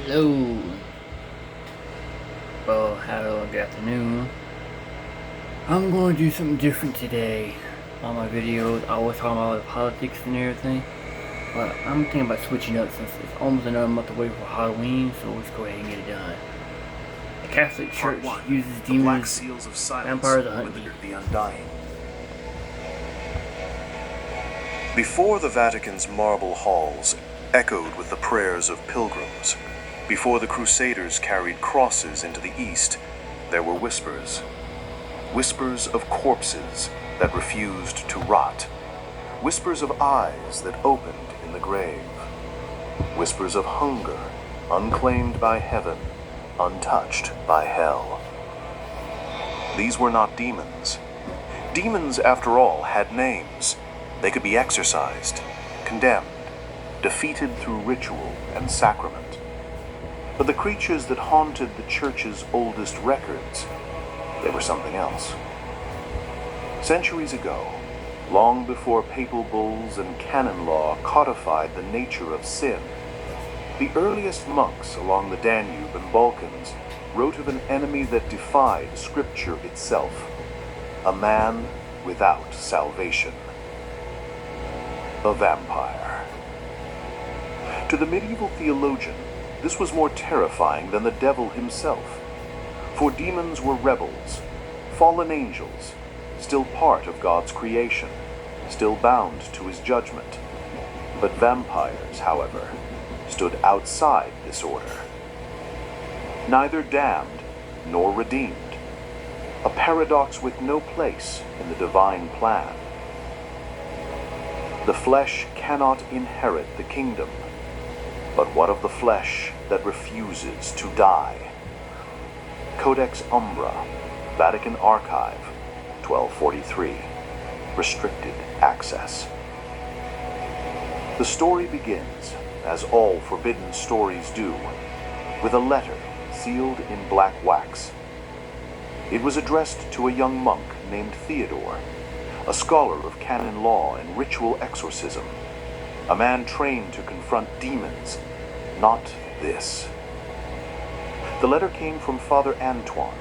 Hello. Well, hello, good afternoon. I'm going to do something different today. On my videos, I was talking about politics and everything. But I'm thinking about switching up since it's almost another month away for Halloween, so let's go ahead and get it done. The Catholic Church uses demons, Black Seals of Silence, vampires to hunt the Undying. Before the Vatican's marble halls echoed with the prayers of pilgrims, before the Crusaders carried crosses into the East, there were whispers. Whispers of corpses that refused to rot. Whispers of eyes that opened in the grave. Whispers of hunger, unclaimed by heaven, untouched by hell. These were not demons. Demons, after all, had names. They could be exorcised, condemned, defeated through ritual and sacrament. But the creatures that haunted the Church's oldest records, they were something else. Centuries ago, long before papal bulls and canon law codified the nature of sin, the earliest monks along the Danube and Balkans wrote of an enemy that defied Scripture itself, a man without salvation. A vampire. To the medieval theologian, this was more terrifying than the devil himself, for demons were rebels, fallen angels, still part of God's creation, still bound to his judgment. But vampires, however, stood outside this order. Neither damned nor redeemed, a paradox with no place in the divine plan. The flesh cannot inherit the kingdom, but what of the flesh that refuses to die? Codex Umbra, Vatican Archive, 1243. Restricted access. The story begins, as all forbidden stories do, with a letter sealed in black wax. It was addressed to a young monk named Theodore, a scholar of canon law and ritual exorcism, a man trained to confront demons, not this. The letter came from Father Antoine,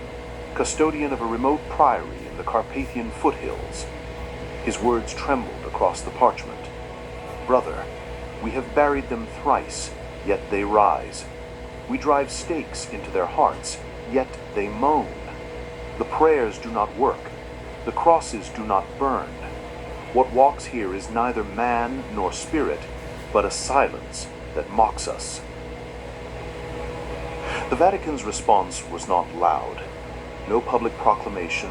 custodian of a remote priory in the Carpathian foothills. His words trembled across the parchment. Brother, we have buried them thrice, yet they rise. We drive stakes into their hearts, yet they moan. The prayers do not work. The crosses do not burn. What walks here is neither man nor spirit, but a silence that mocks us. The Vatican's response was not loud. No public proclamation,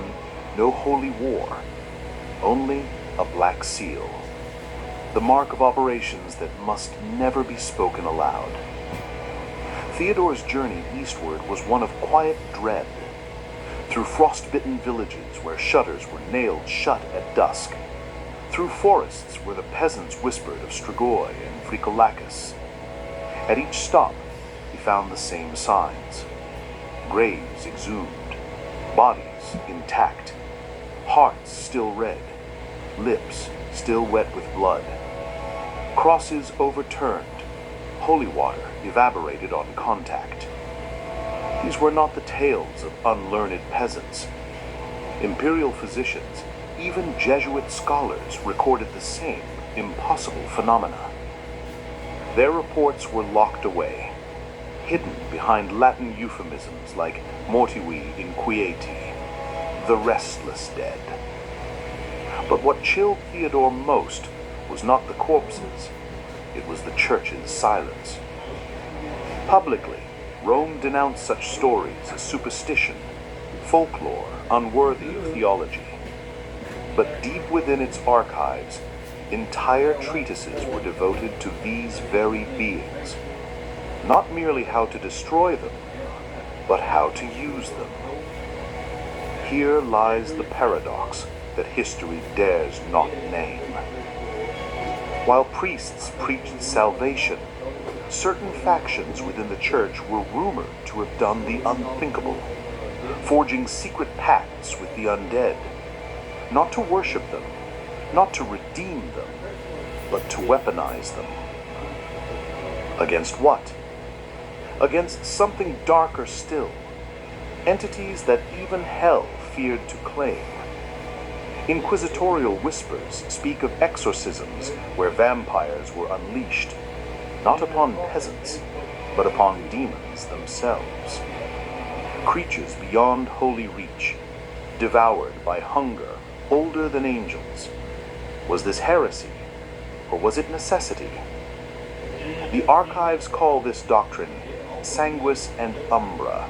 no holy war. Only a black seal. The mark of operations that must never be spoken aloud. Theodore's journey eastward was one of quiet dread. Through frost-bitten villages where shutters were nailed shut at dusk. Through forests where the peasants whispered of Strigoi and Fricolacus. At each stop, he found the same signs. Graves exhumed, bodies intact, hearts still red, lips still wet with blood. Crosses overturned, holy water evaporated on contact. These were not the tales of unlearned peasants. Imperial physicians, even Jesuit scholars recorded the same impossible phenomena. Their reports were locked away, hidden behind Latin euphemisms like mortivi inquieti, the restless dead. But what chilled Theodore most was not the corpses, it was the Church's silence. Publicly, Rome denounced such stories as superstition, folklore unworthy of theology. But deep within its archives, entire treatises were devoted to these very beings. Not merely how to destroy them, but how to use them. Here lies the paradox that history dares not name. While priests preached salvation, certain factions within the Church were rumored to have done the unthinkable, forging secret pacts with the undead, not to worship them, not to redeem them, but to weaponize them. Against what? against something darker still, entities that even hell feared to claim. Inquisitorial whispers speak of exorcisms where vampires were unleashed, not upon peasants, but upon demons themselves. Creatures beyond holy reach, devoured by hunger older than angels. Was this heresy, or was it necessity? The archives call this doctrine sanguis and umbra,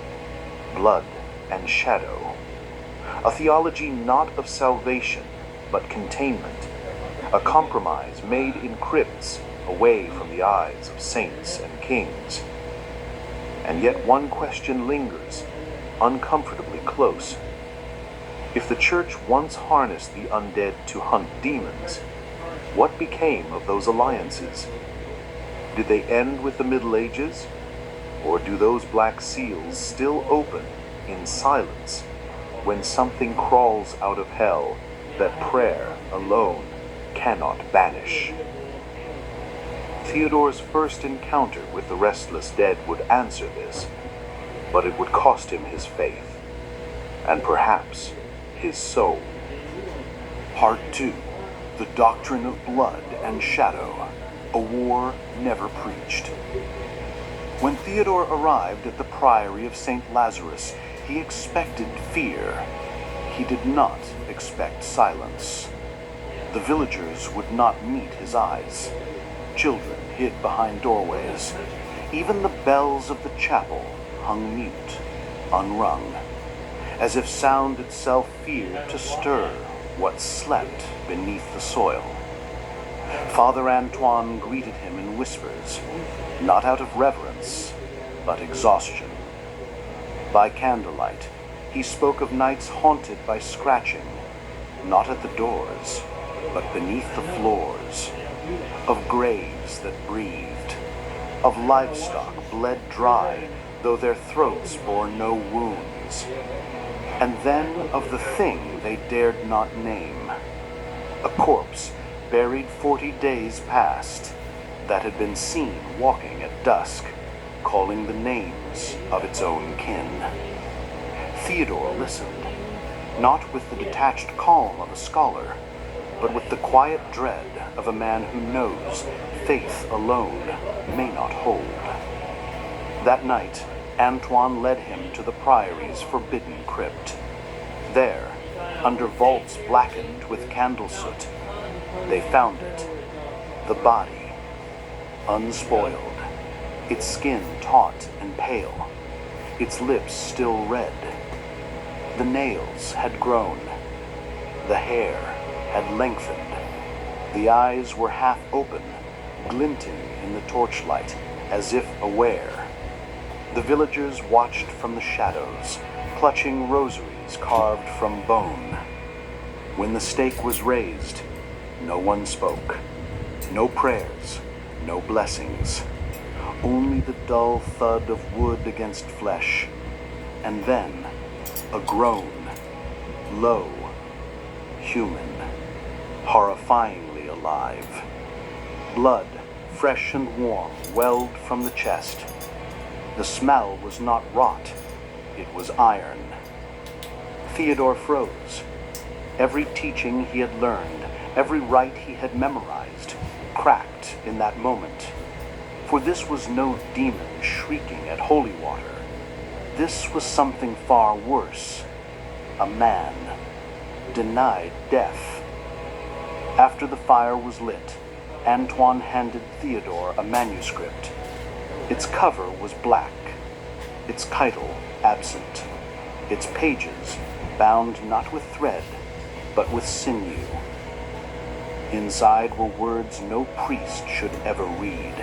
blood and shadow, a theology not of salvation, but containment, a compromise made in crypts away from the eyes of saints and kings. And yet one question lingers, uncomfortably close. If the Church once harnessed the undead to hunt demons, what became of those alliances? Did they end with the Middle Ages? Or do those black seals still open in silence when something crawls out of hell that prayer alone cannot banish? Theodore's first encounter with the restless dead would answer this, but it would cost him his faith, and perhaps his soul. Part 2. The Doctrine of Blood and Shadow, a war never preached. When Theodore arrived at the Priory of St. Lazarus, he expected fear. He did not expect silence. The villagers would not meet his eyes. Children hid behind doorways. Even the bells of the chapel hung mute, unrung, as if sound itself feared to stir what slept beneath the soil. Father Antoine greeted him in whispers, not out of reverence, but exhaustion. By candlelight, he spoke of nights haunted by scratching, not at the doors, but beneath the floors, of graves that breathed, of livestock bled dry, though their throats bore no wounds, and then of the thing they dared not name, a corpse buried 40 days past, that had been seen walking at dusk, calling the names of its own kin. Theodore listened, not with the detached calm of a scholar, but with the quiet dread of a man who knows faith alone may not hold. That night, Antoine led him to the Priory's forbidden crypt. There, under vaults blackened with candle soot, they found it, the body, unspoiled, its skin taut and pale, its lips still red. The nails had grown, the hair had lengthened, the eyes were half open, glinting in the torchlight, as if aware. The villagers watched from the shadows, clutching rosaries carved from bone. When the stake was raised, no one spoke. No prayers, no blessings. Only the dull thud of wood against flesh. And then, a groan. Low, human, horrifyingly alive. Blood, fresh and warm, welled from the chest. The smell was not rot, it was iron. Theodore froze. Every teaching he had learned, every rite he had memorized, cracked in that moment. For this was no demon shrieking at holy water. This was something far worse. A man, denied death. After the fire was lit, Antoine handed Theodore a manuscript. Its cover was black, its title absent, its pages bound not with thread, but with sinew. Inside were words no priest should ever read,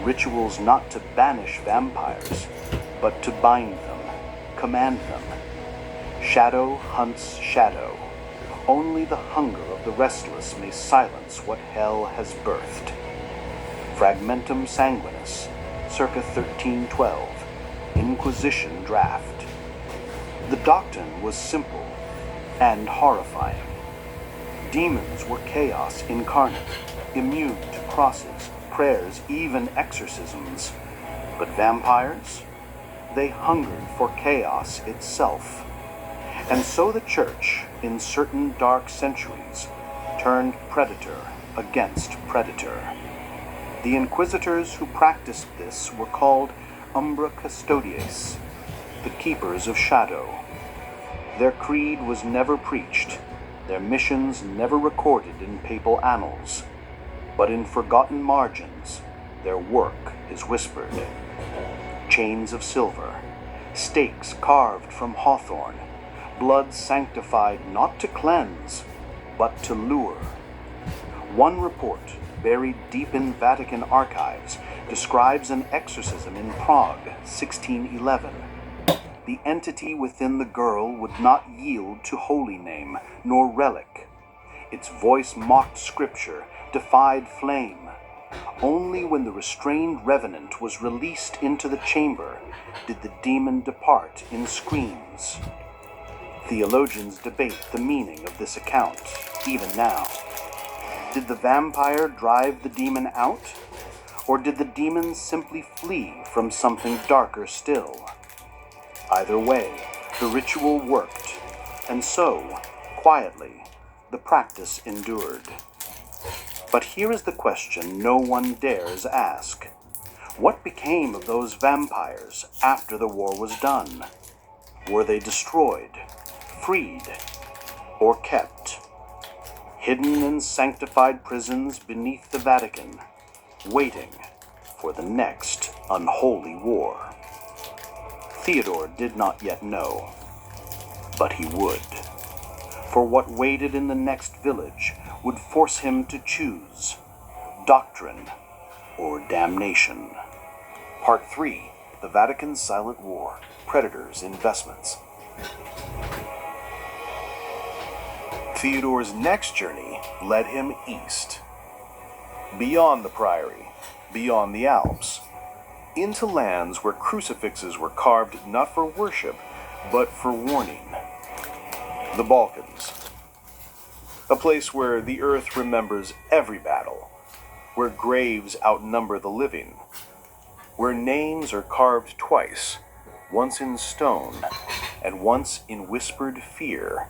rituals not to banish vampires, but to bind them, command them. Shadow hunts shadow. Only the hunger of the restless may silence what hell has birthed. Fragmentum Sanguinis, circa 1312, Inquisition draft. The doctrine was simple and horrifying. Demons were chaos incarnate, immune to crosses, prayers, even exorcisms. But vampires? They hungered for chaos itself. And so the church, in certain dark centuries, turned predator against predator. The inquisitors who practiced this were called Umbra Custodes, the keepers of shadow. Their creed was never preached, their missions never recorded in papal annals, but in forgotten margins, their work is whispered. Chains of silver, stakes carved from hawthorn, blood sanctified not to cleanse, but to lure. One report, buried deep in Vatican archives, describes an exorcism in Prague, 1611. The entity within the girl would not yield to holy name nor relic. Its voice mocked scripture, defied flame. Only when the restrained revenant was released into the chamber did the demon depart in screams. Theologians debate the meaning of this account, even now. Did the vampire drive the demon out? Or did the demon simply flee from something darker still? Either way, the ritual worked, and so, quietly, the practice endured. But here is the question no one dares ask. What became of those vampires after the war was done? Were they destroyed, freed, or kept? Hidden in sanctified prisons beneath the Vatican, waiting for the next unholy war. Theodore did not yet know, but he would. For what waited in the next village would force him to choose doctrine or damnation. Part 3, The Vatican's Silent War, Predators' Investments. Theodore's next journey led him east, beyond the Priory, beyond the Alps, into lands where crucifixes were carved not for worship, but for warning. The Balkans, a place where the earth remembers every battle, where graves outnumber the living, where names are carved twice, once in stone and once in whispered fear.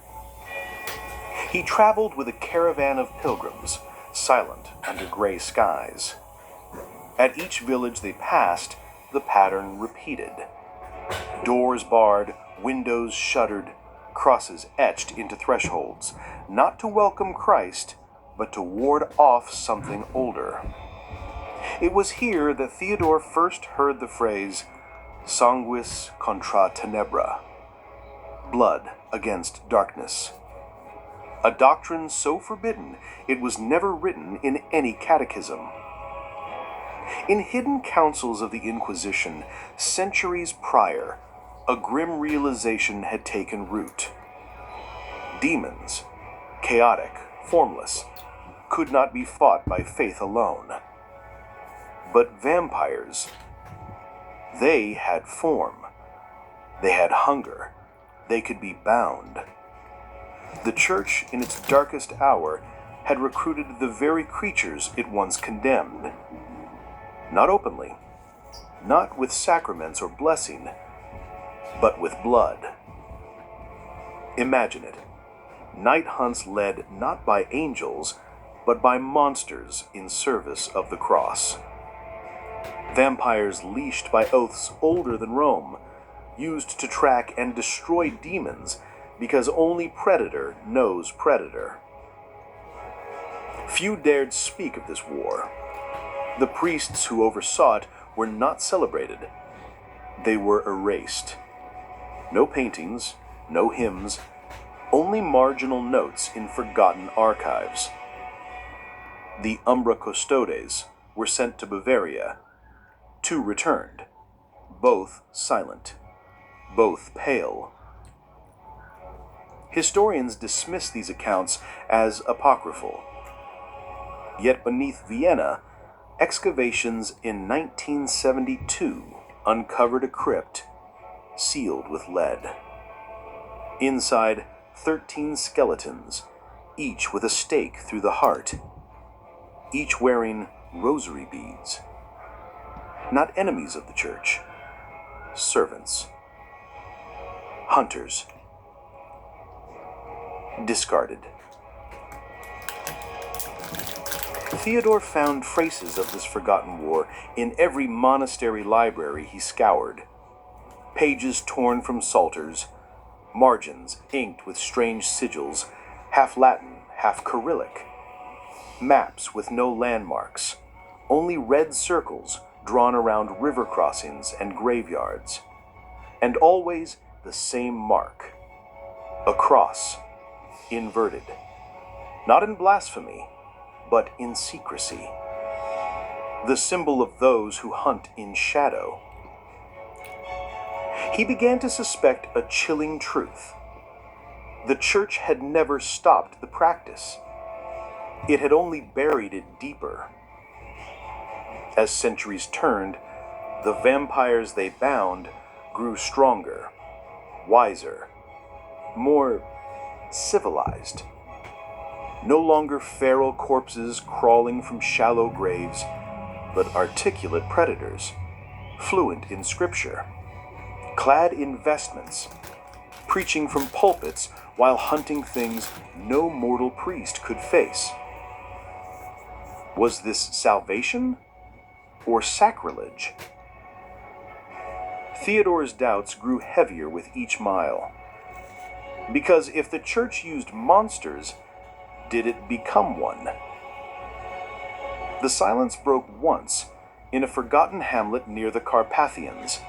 He traveled with a caravan of pilgrims, silent under gray skies. At each village they passed, the pattern repeated. Doors barred, windows shuttered, crosses etched into thresholds, not to welcome Christ, but to ward off something older. It was here that Theodore first heard the phrase, sanguis contra tenebra, blood against darkness. A doctrine so forbidden it was never written in any catechism. In hidden councils of the Inquisition, centuries prior, a grim realization had taken root. Demons, chaotic, formless, could not be fought by faith alone. But vampires, they had form. They had hunger. They could be bound. The Church, in its darkest hour, had recruited the very creatures it once condemned. Not openly, not with sacraments or blessing, but with blood. Imagine it. Night hunts led not by angels, but by monsters in service of the cross. Vampires leashed by oaths older than Rome, used to track and destroy demons because only predator knows predator. Few dared speak of this war. The priests who oversaw it were not celebrated. They were erased. No paintings, no hymns, only marginal notes in forgotten archives. The Umbra Custodes were sent to Bavaria. 2 returned, both silent, both pale. Historians dismiss these accounts as apocryphal. Yet beneath Vienna, excavations in 1972 uncovered a crypt sealed with lead. Inside, 13 skeletons, each with a stake through the heart, each wearing rosary beads. not enemies of the church, servants, hunters, discarded. Theodore found traces of this forgotten war in every monastery library he scoured. Pages torn from psalters, margins inked with strange sigils, half Latin, half Cyrillic. Maps with no landmarks, only red circles drawn around river crossings and graveyards. And always the same mark. A cross, inverted. Not in blasphemy, but in secrecy. The symbol of those who hunt in shadow. He began to suspect a chilling truth. The church had never stopped the practice. It had only buried it deeper. As centuries turned, the vampires they bound grew stronger, wiser, more civilized. No longer feral corpses crawling from shallow graves, but articulate predators, fluent in scripture, clad in vestments, preaching from pulpits while hunting things no mortal priest could face. Was this salvation or sacrilege? Theodore's doubts grew heavier with each mile. Because if the church used monsters, did it become one? The silence broke once in a forgotten hamlet near the Carpathians.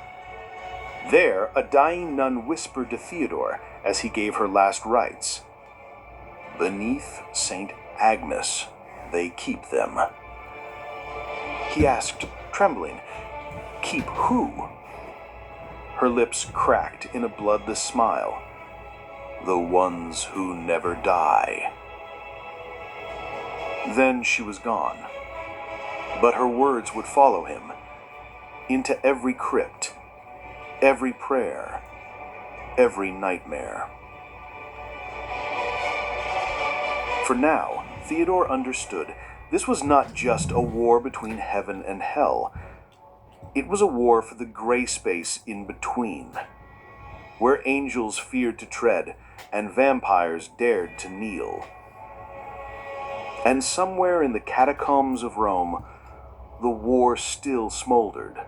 There, a dying nun whispered to Theodore as he gave her last rites. "Beneath St. Agnes, they keep them." He asked, trembling, "Keep who?" Her lips cracked in a bloodless smile. "The ones who never die." Then she was gone. But her words would follow him into every crypt, every prayer, every nightmare. For now, Theodore understood this was not just a war between heaven and hell. It was a war for the gray space in between, where angels feared to tread and vampires dared to kneel. And somewhere in the catacombs of Rome, the war still smoldered,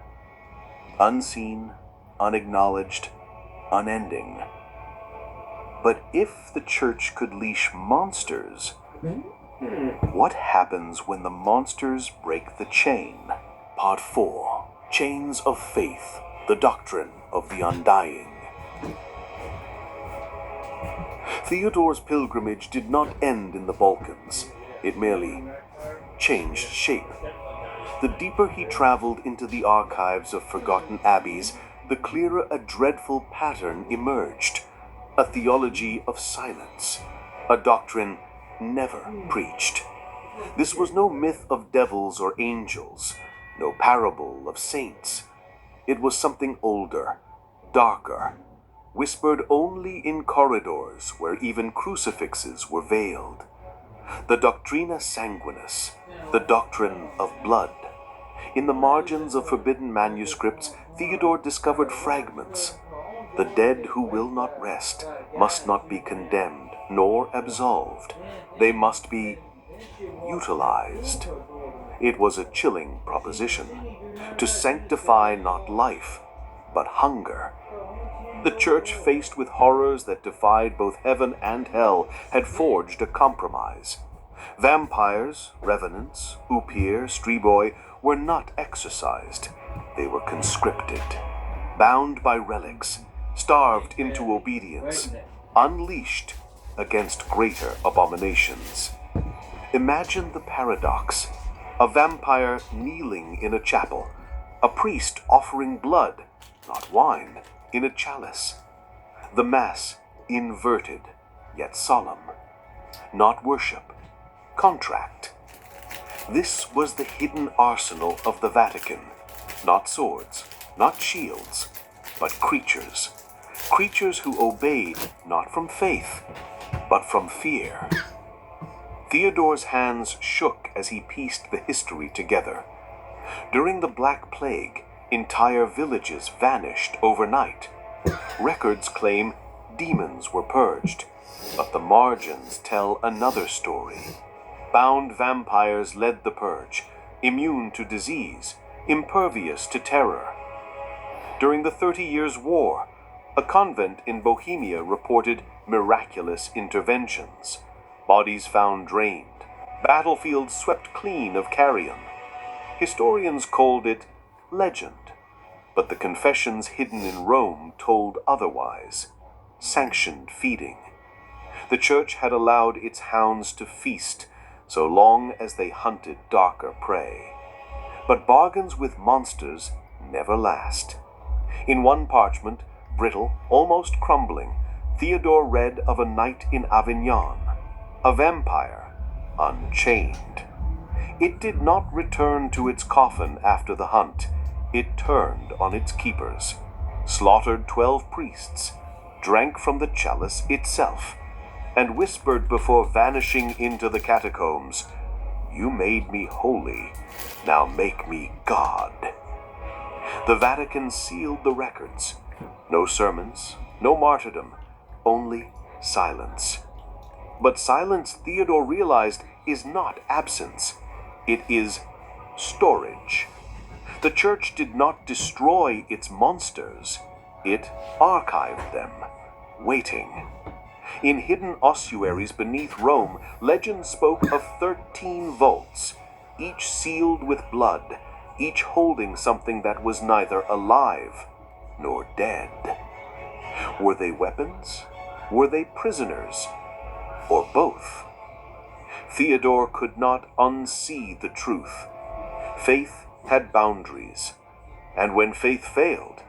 unseen, unacknowledged, unending. But if the church could leash monsters, what happens when the monsters break the chain? Part 4. Chains of Faith, the Doctrine of the Undying. Theodore's pilgrimage did not end in the Balkans. It merely changed shape. The deeper he traveled into the archives of forgotten abbeys, the clearer a dreadful pattern emerged. A theology of silence. A doctrine never preached. This was no myth of devils or angels, no parable of saints. It was something older, darker, whispered only in corridors where even crucifixes were veiled. The Doctrina Sanguinis, the doctrine of blood. In the margins of forbidden manuscripts, Theodore discovered fragments. The dead who will not rest must not be condemned nor absolved. They must be utilized. It was a chilling proposition. To sanctify not life, but hunger. The church, faced with horrors that defied both heaven and hell, had forged a compromise. Vampires, revenants, oupir, striboi were not exorcised. They were conscripted, bound by relics, starved into obedience, unleashed against greater abominations. Imagine the paradox. A vampire kneeling in a chapel, a priest offering blood, not wine, in a chalice. The Mass inverted, yet solemn. Not worship, contract. This was the hidden arsenal of the Vatican. Not swords, not shields, but creatures. Creatures who obeyed not from faith, but from fear. Theodore's hands shook as he pieced the history together. During the Black Plague, entire villages vanished overnight. Records claim demons were purged, but the margins tell another story. Bound vampires led the purge, immune to disease, impervious to terror. During the 30 Years' War, a convent in Bohemia reported miraculous interventions. Bodies found drained, battlefields swept clean of carrion. Historians called it legend, but the confessions hidden in Rome told otherwise. Sanctioned feeding. The church had allowed its hounds to feast so long as they hunted darker prey. But bargains with monsters never last. In one parchment, brittle, almost crumbling, Theodore read of a knight in Avignon, a vampire, unchained. It did not return to its coffin after the hunt. It turned on its keepers, slaughtered 12 priests, drank from the chalice itself, and whispered before vanishing into the catacombs, "You made me holy, now make me God." The Vatican sealed the records. No sermons, no martyrdom, only silence. But silence, Theodore realized, is not absence. It is storage. The church did not destroy its monsters. It archived them, waiting. In hidden ossuaries beneath Rome, legend spoke of 13 vaults, each sealed with blood, each holding something that was neither alive nor dead. Were they weapons? Were they prisoners? Or both? Theodore could not unsee the truth. Faith had boundaries, and when faith failed,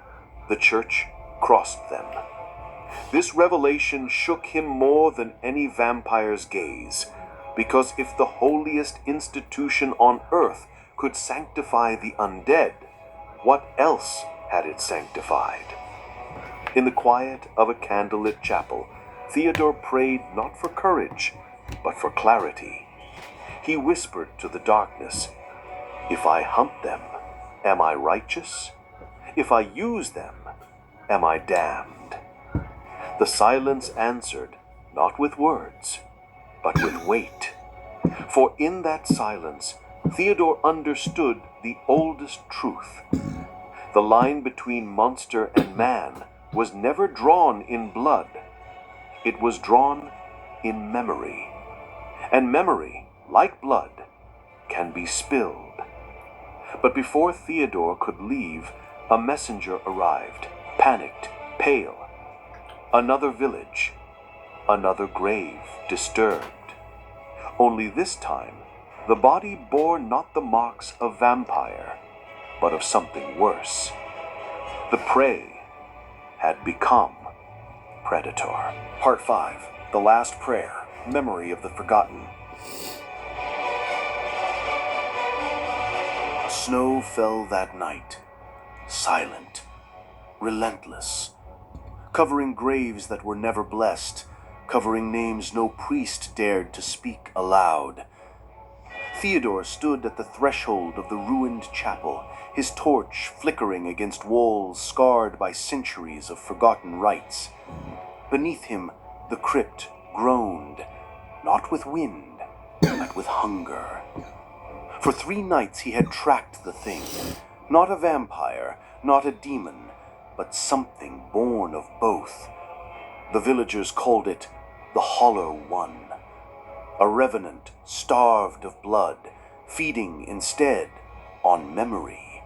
the church crossed them. This revelation shook him more than any vampire's gaze, because if the holiest institution on earth could sanctify the undead, what else had it sanctified? In the quiet of a candlelit chapel, Theodore prayed not for courage, but for clarity. He whispered to the darkness, "If I hunt them, am I righteous? If I use them, am I damned?" The silence answered, not with words, but with weight. For in that silence, Theodore understood the oldest truth. The line between monster and man was never drawn in blood. It was drawn in memory. And memory, like blood, can be spilled. But before Theodore could leave, a messenger arrived, panicked, pale. Another village, another grave disturbed. Only this time, the body bore not the marks of vampire, but of something worse. The prey had become predator. Part 5. The Last Prayer. Memory of the Forgotten. Snow fell that night, silent, relentless, covering graves that were never blessed, covering names no priest dared to speak aloud. Theodore stood at the threshold of the ruined chapel, his torch flickering against walls scarred by centuries of forgotten rites. Beneath him, the crypt groaned, not with wind, but with hunger. For 3 nights he had tracked the thing, not a vampire, not a demon, but something born of both. The villagers called it the Hollow One, a revenant starved of blood, feeding instead on memory.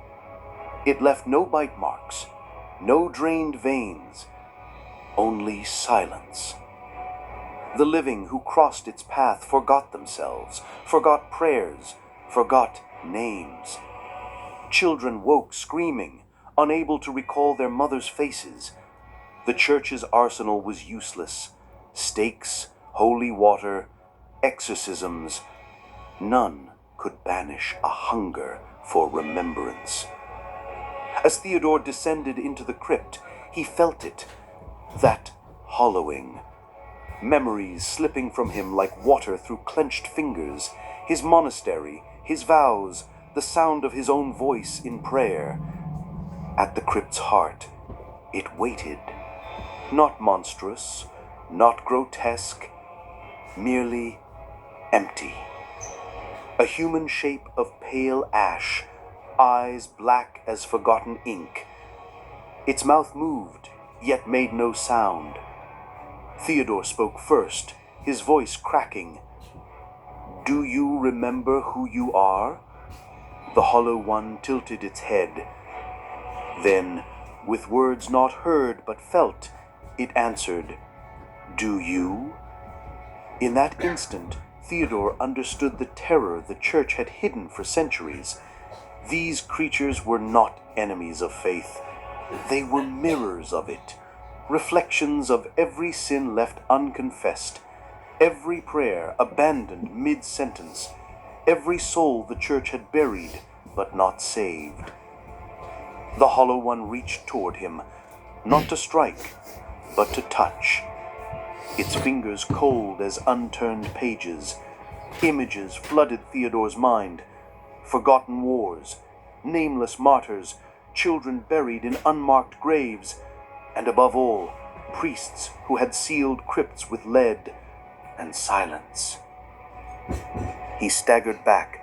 It left no bite marks, no drained veins, only silence. The living who crossed its path forgot themselves, forgot prayers, forgot names. Children woke screaming, unable to recall their mothers' faces. The church's arsenal was useless. Stakes, holy water, exorcisms. None could banish a hunger for remembrance. As Theodore descended into the crypt, he felt it, that hollowing. Memories slipping from him like water through clenched fingers, his monastery, his vows, the sound of his own voice in prayer. At the crypt's heart, it waited. Not monstrous, not grotesque, merely empty. A human shape of pale ash, eyes black as forgotten ink. Its mouth moved, yet made no sound. Theodore spoke first, his voice cracking. "Do you remember who you are?" The hollow one tilted its head. Then, with words not heard but felt, it answered, "Do you?" In that instant, Theodore understood the terror the church had hidden for centuries. These creatures were not enemies of faith. They were mirrors of it, reflections of every sin left unconfessed, every prayer abandoned mid-sentence, every soul the church had buried but not saved. The hollow one reached toward him, not to strike, but to touch. Its fingers cold as unturned pages. Images flooded Theodore's mind. Forgotten wars, nameless martyrs, children buried in unmarked graves, and above all, priests who had sealed crypts with lead and silence. He staggered back,